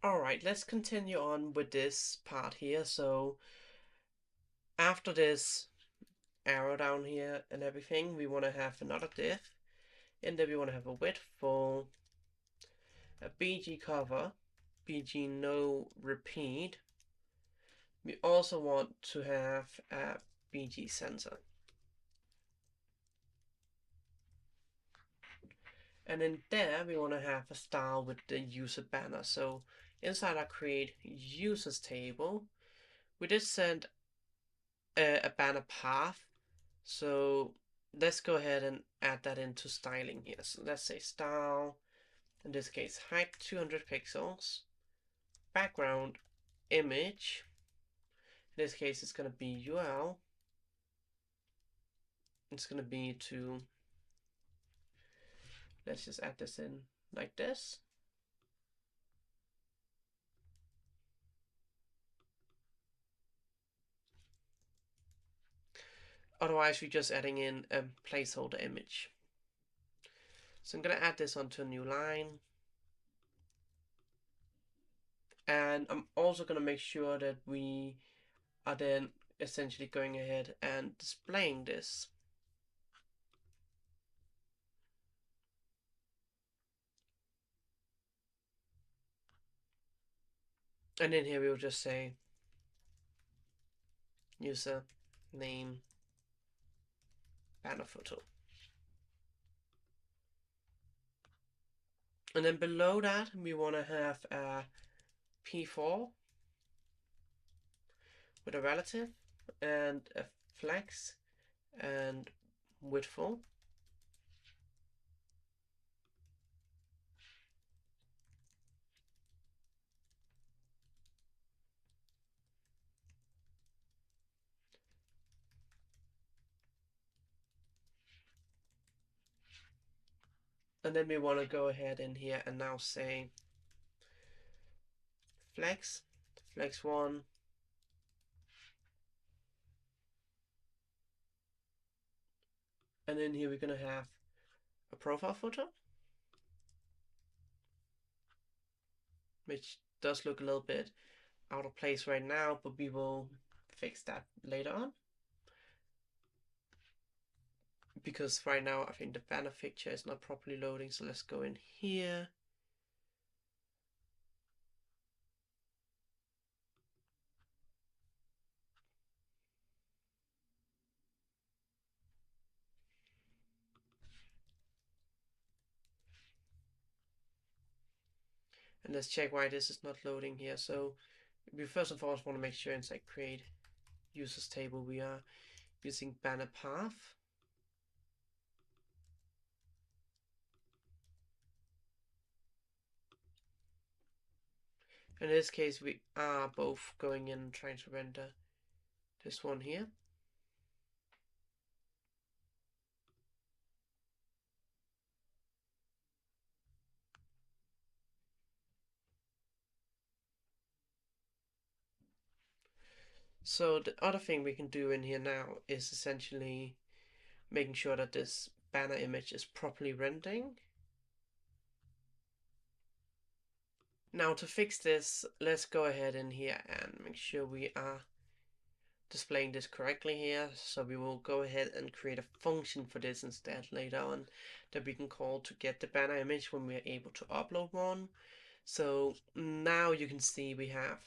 Alright, let's continue on with this part here. So after this arrow down here and everything, we want to have another div. And then we want to have a width full, a BG cover, BG no repeat. We also want to have a BG center. And in there, we want to have a style with the user banner. So inside our create users table, we just send a banner path. So let's go ahead and add that into styling here. So let's say style, in this case height 200 pixels, background image, in this case it's going to be UL, it's going to be to, let's just add this in like this. Otherwise we're just adding in a placeholder image. So I'm going to add this onto a new line. And I'm also going to make sure that we are then essentially going ahead and displaying this. And in here we will just say user name banner photo. And then below that we want to have a P4 with a relative and a flex and widthful. And then we want to go ahead in here and now say flex 1, and then here we're going to have a profile photo, which does look a little bit out of place right now, but we will fix that later on. Because right now I think the banner picture is not properly loading, so let's go in here. And let's check why this is not loading here. So we first and foremost want to make sure inside create users table we are using banner path. In this case we are both going in and trying to render this one here. So the other thing we can do in here now is essentially making sure that this banner image is properly rendering. Now to fix this, let's go ahead in here and make sure we are displaying this correctly here. So we will go ahead and create a function for this instead later on that we can call to get the banner image when we are able to upload one. So now you can see we have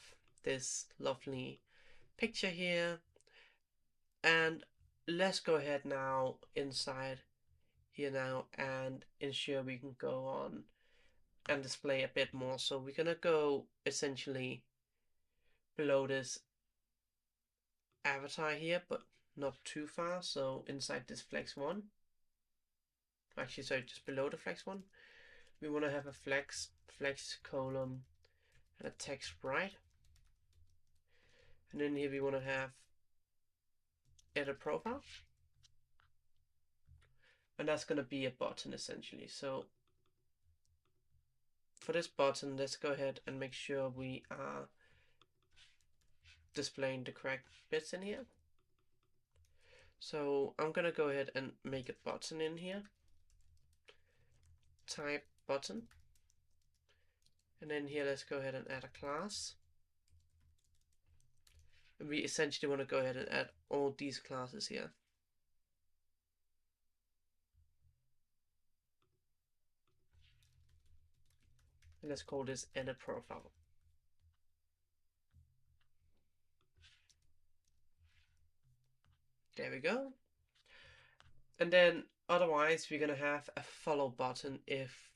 this lovely picture here, and let's go ahead now inside here now and ensure we can go on and display a bit more. So we're gonna go essentially below this avatar here, but not too far. So inside this flex one, actually sorry, just below the flex one, we want to have a flex column and a text right, and then here we want to have edit profile, and that's going to be a button essentially. So for this button, let's go ahead and make sure we are displaying the correct bits in here. So I'm going to go ahead and make a button in here, type button, And then here, let's go ahead and add a class. And we essentially want to go ahead and add all these classes here. And let's call this edit profile. There we go. And then otherwise, we're going to have a follow button if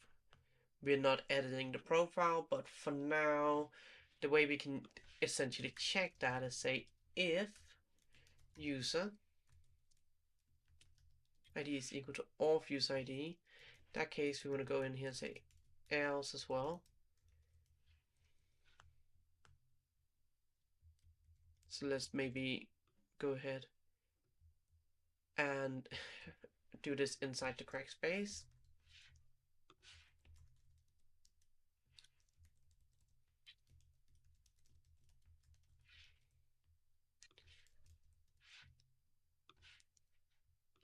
we're not editing the profile. But for now, the way we can essentially check that is say if user ID is equal to auth user ID. In that case, we want to go in here and say else as well. So let's maybe go ahead and do this inside the crack space.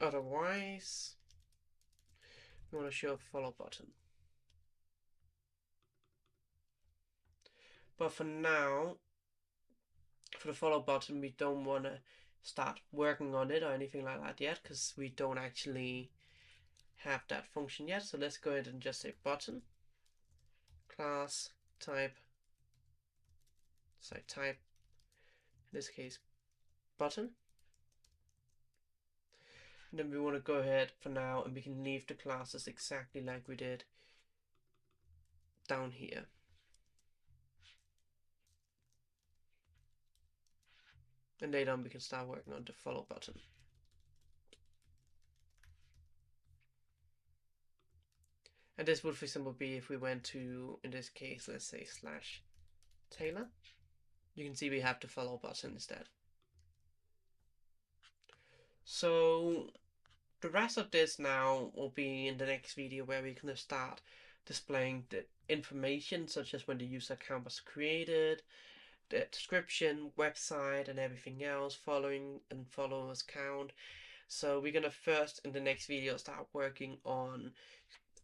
Otherwise, we want to show a follow button. But for now, for the follow button, we don't want to start working on it or anything like that yet, because we don't actually have that function yet. So let's go ahead and just say button, class, type, type, in this case, button. And then we want to go ahead for now and we can leave the classes exactly like we did down here. And later on we can start working on the follow button. And this would for example be if we went to, in this case, let's say /Taylor. You can see we have the follow button instead. So the rest of this now will be in the next video where we're going to start displaying the information such as when the user account was created, the description, website and everything else, following and followers count. So we're going to first in the next video start working on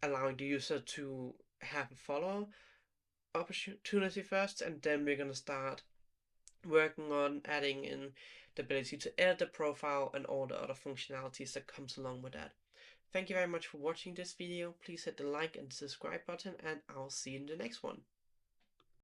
allowing the user to have a follow opportunity first, and then we're going to start working on adding in the ability to edit the profile and all the other functionalities that comes along with that. Thank you very much for watching this video. Please hit the like and subscribe button, and I'll see you in the next one.